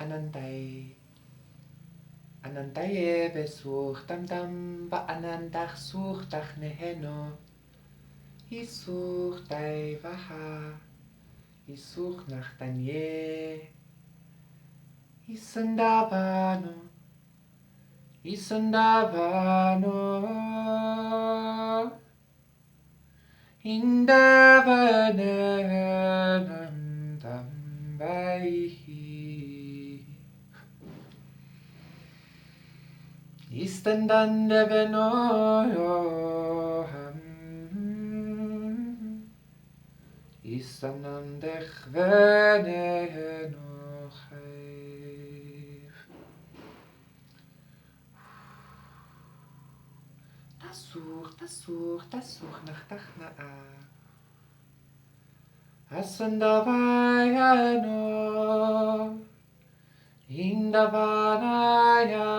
Anandai. Anandai besuch dam dam ba anandach such dach neheno. Isuch dai vaha. Isuch nach danje. Isandavano. Isandavano. Indavanandam vaihi. Istandandevenoham. Istanandech venenochayv. Tasuch nach Dachna'a. Asandavayano. Indavanaya.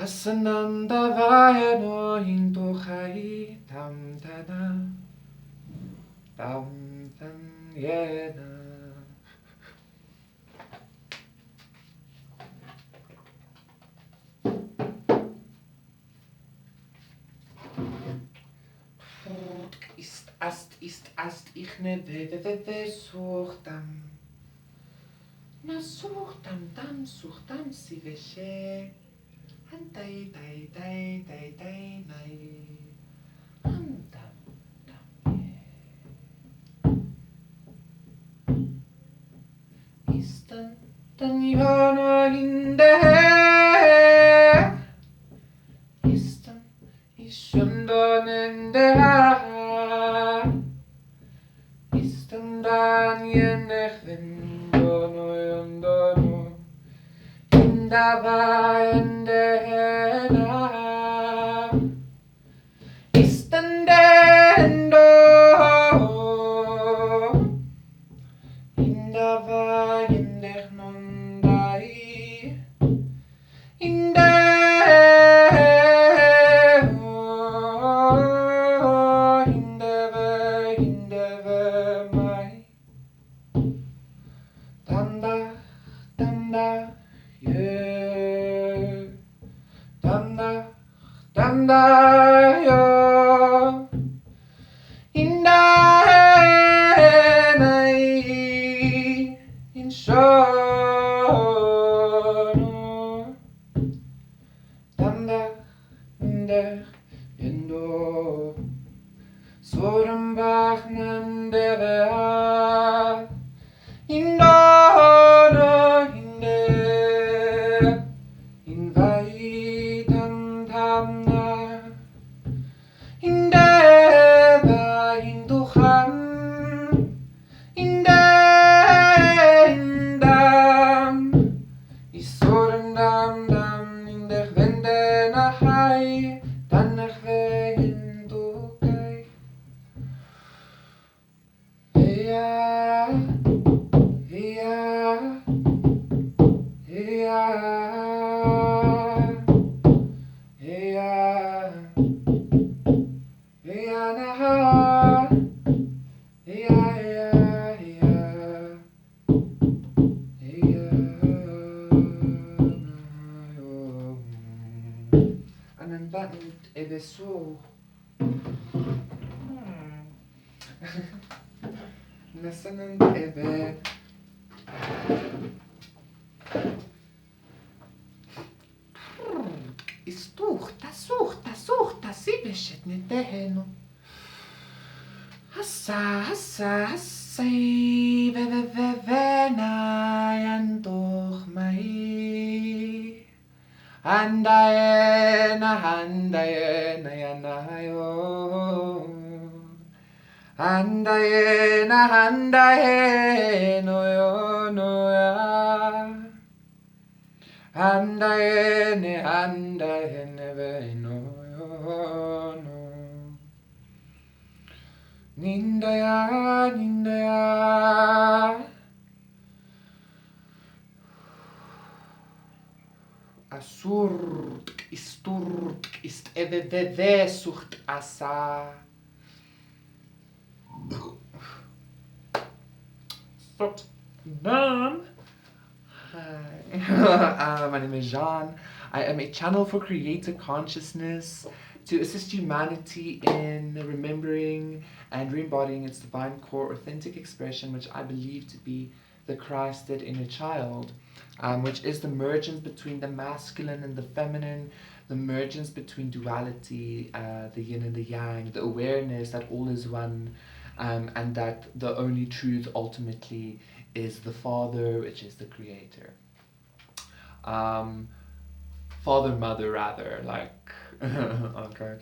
Asanandavayano Hinduchai Tam Tana Tam Tan Yena. Ist ast ich ne suchtam. Na suchtam si veshe. Handai dai nai. Handam dam. Istan tan yana hinde. Istan ishundan ende. Istan yenech vendono yondono. Indavayendena. Istandendo. Indavayendech nondai. Indeve mai. Danda, yeah. Danda, yeah. Inai, inshallah. Danda, yendo. Sorembach nandevea. Indana, Invaitantamna. Indeva Hinducham. Indam. Isorendam dam indech vendenachai. Danach vehindukai. Yeah. Anandant ebeso. Nasanand ebe. Istuhta, sibeshet netehenu. Hassai, venayantoch mai. Handayena, yanayo. Handayeno, yonoya. Handayene, veno, yono. Nindaya. Asurt, ist eveve sucht asa. Sort Nan. Hi, my name is Jean. I am a channel for creator consciousness to assist humanity in remembering and re-embodying its divine core authentic expression, which I believe to be the Christed inner child, which is the mergence between the masculine and the feminine, the mergence between duality, the yin and the yang, the awareness that all is one, and that the only truth ultimately is the Father, which is the Creator. Father, mother, rather, like, okay.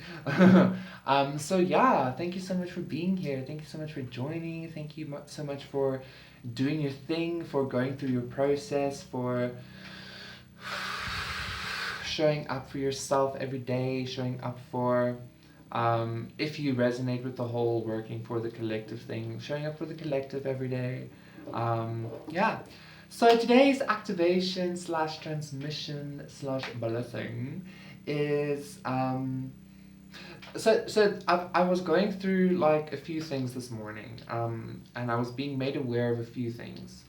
So yeah, thank you so much for being here. Thank you so much for joining. Thank you so much for doing your thing, for going through your process, for showing up for yourself every day, showing up for, if you resonate with the whole working for the collective thing, showing up for the collective every day. Yeah. So today's activation slash transmission slash blessing is, so I was going through like a few things this morning, and I was being made aware of a few things.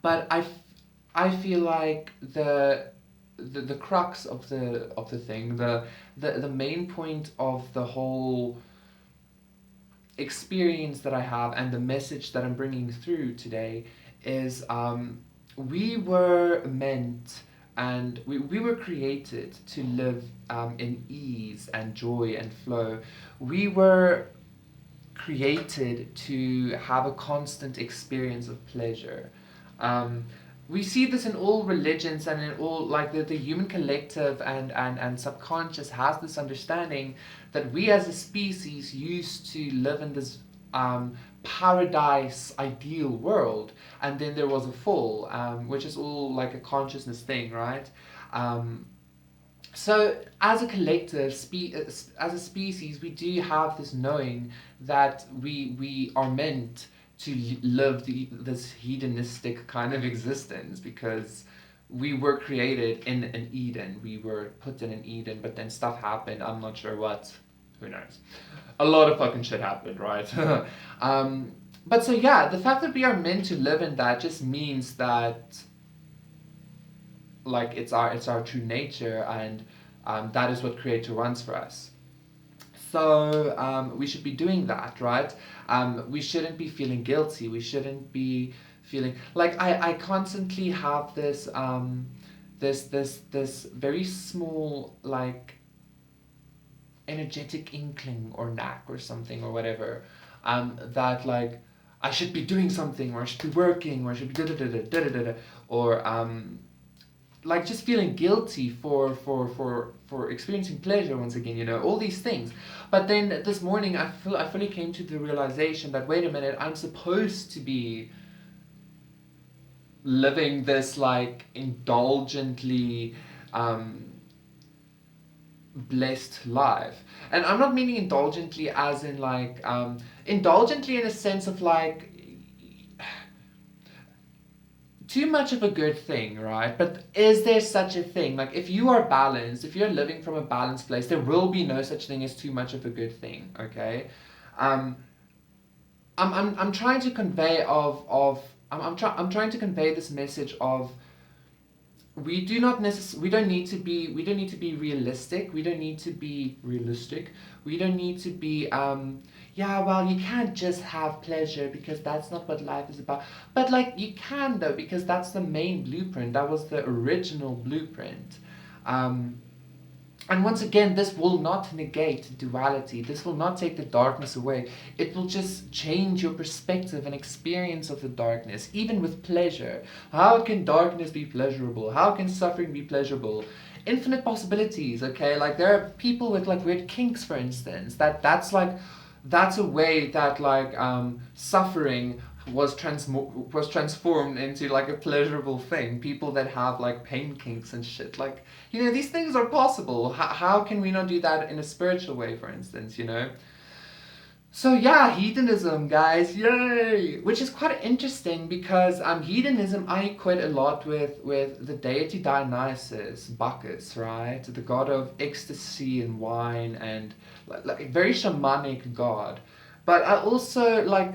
But I feel like the crux of the thing, the main point of the whole experience that I have and the message that I'm bringing through today is, we were meant and we were created to live in ease and joy and flow. We were created to have a constant experience of pleasure. We see this in all religions and in all, like the human collective and subconscious has this understanding that we as a species used to live in this paradise ideal world, and then there was a fall, which is all like a consciousness thing, right? So as a collective, as a species, we do have this knowing that we are meant to live this hedonistic kind of existence, because we were created in an Eden. We were put in an Eden, but then stuff happened. I'm not sure what. Who knows? A lot of fucking shit happened, right? But so yeah, the fact that we are meant to live in that just means that, like, it's our true nature, and that is what Creator wants for us. So we should be doing that, right? We shouldn't be feeling guilty. We shouldn't be feeling like I constantly have this this very small, like, energetic inkling or knack or something or whatever, that like I should be doing something, or I should be working, or I should be da da da da da da da, or like just feeling guilty for experiencing pleasure once again, you know, all these things. But then this morning I fully came to the realization that, wait a minute, I'm supposed to be living this like indulgently blessed life. And I'm not meaning indulgently as in like indulgently in a sense of like too much of a good thing, right? But is there such a thing? Like, if you are balanced, if you're living from a balanced place, there will be no such thing as too much of a good thing, okay? I'm trying to convey I'm trying to convey this message of, we don't need to be realistic. We don't need to be realistic. We don't need to be yeah, well, you can't just have pleasure because that's not what life is about. But like, you can though, because that's the main blueprint. That was the original blueprint. And once again, this will not negate duality. This will not take the darkness away. It will just change your perspective and experience of the darkness, even with pleasure. How can darkness be pleasurable? How can suffering be pleasurable? Infinite possibilities, okay? Like, there are people with like weird kinks, for instance. That's a way that like suffering was transformed into like a pleasurable thing. People that have like pain kinks and shit, like, you know, these things are possible. How can we not do that in a spiritual way, for instance, you know? So yeah, hedonism, guys, yay! Which is quite interesting because hedonism I equate a lot with the deity Dionysus, Bacchus, right? The god of ecstasy and wine, and like very shamanic god. But I also, like,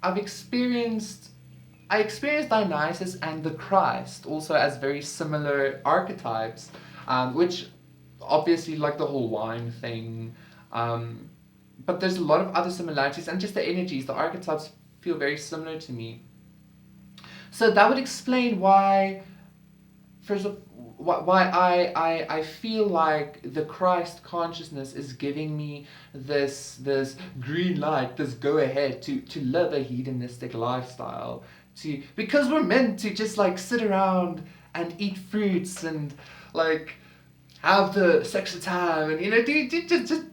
I've experienced I experienced Dionysus and the Christ also as very similar archetypes, which obviously like the whole wine thing, but there's a lot of other similarities, and just the energies, the archetypes feel very similar to me. So that would explain why, first of why I feel like the Christ consciousness is giving me this green light, this go ahead to live a hedonistic lifestyle, because we're meant to just like sit around and eat fruits and like have the sexual time and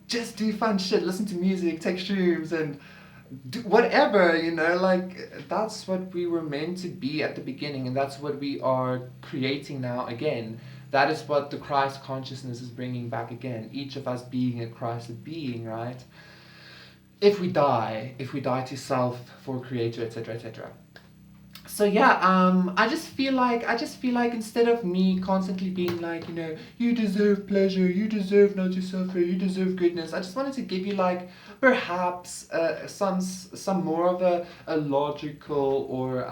just do fun shit, listen to music, take shrooms and do whatever, like that's what we were meant to be at the beginning, and that's what we are creating now again. That is what the Christ consciousness is bringing back again, each of us being a Christ being, right? If we die to self for creator, etc., etc. So yeah, I just feel like instead of me constantly being like, you deserve pleasure, you deserve not to suffer, you deserve goodness, I just wanted to give you like perhaps some more of a logical, or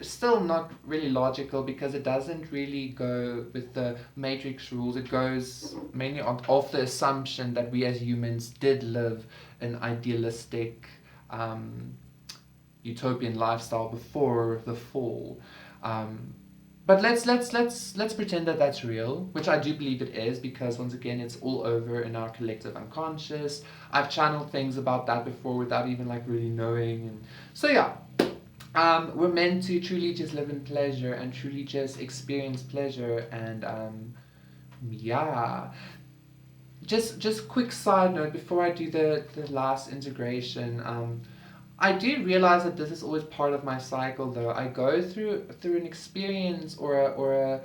still not really logical, because it doesn't really go with the matrix rules. It goes mainly off the assumption that we as humans did live an idealistic utopian lifestyle before the fall. But let's pretend that that's real, which I do believe it is, because once again it's all over in our collective unconscious. I've channeled things about that before without even like really knowing, and so yeah. We're meant to truly just live in pleasure and truly just experience pleasure, and yeah. Just quick side note before I do the last integration. I do realize that this is always part of my cycle, though. I go through an experience or a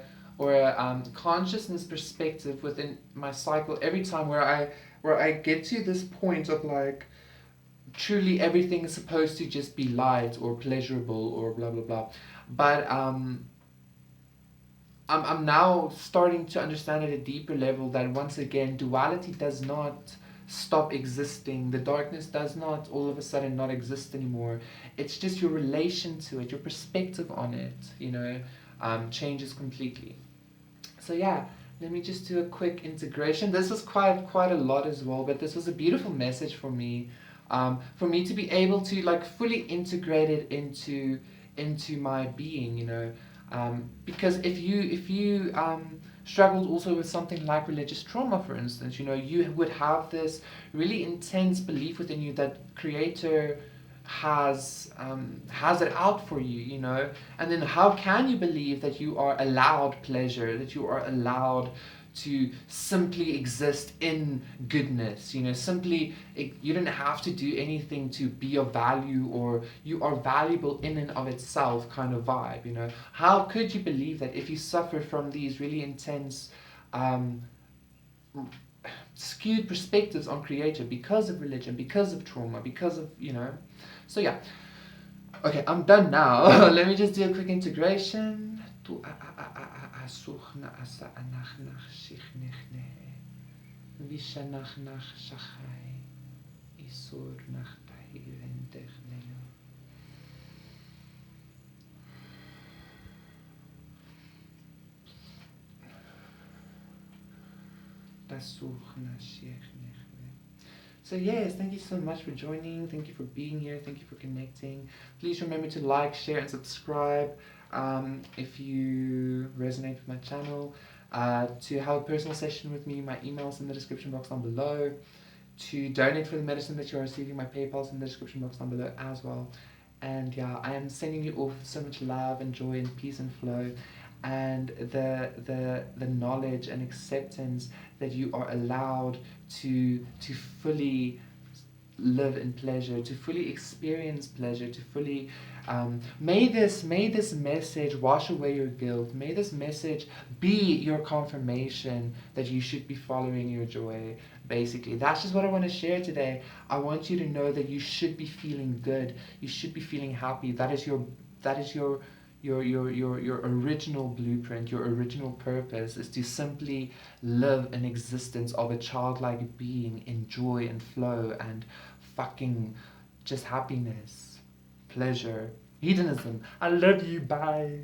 consciousness perspective within my cycle every time where I get to this point of like truly everything is supposed to just be light or pleasurable or blah blah blah, but I'm now starting to understand at a deeper level that once again duality does not stop existing. The darkness does not all of a sudden not exist anymore. It's just your relation to it, your perspective on it, changes completely. So yeah, let me just do a quick integration. This was quite a lot as well, but this was a beautiful message for me. For me to be able to like fully integrate it into my being, because if you struggled also with something like religious trauma, for instance, you would have this really intense belief within you that creator has it out for you, and then how can you believe that you are allowed pleasure, that you are allowed to simply exist in goodness, simply you don't have to do anything to be of value, or you are valuable in and of itself kind of vibe. How could you believe that if you suffer from these really intense skewed perspectives on creator because of religion, because of trauma, because of so yeah. Okay, I'm done now. Let me just do a quick integration. So yes, thank you so much for joining. Thank you for being here. Thank you for connecting. Please remember to like, share, and subscribe if you resonate with my channel. To have a personal session with me, my email's in the description box down below. To donate for the medicine that you're receiving, my PayPal's in the description box down below as well. And yeah, I am sending you off so much love and joy and peace and flow, and the knowledge and acceptance that you are allowed to fully live in pleasure, to fully experience pleasure, to fully may this message wash away your guilt. May this message be your confirmation that you should be following your joy. Basically, that's just what I want to share today. I want you to know that you should be feeling good. You should be feeling happy. That is your original blueprint, your original purpose is to simply live an existence of a childlike being in joy and flow and fucking just happiness, pleasure, Hedonism. I love you. Bye.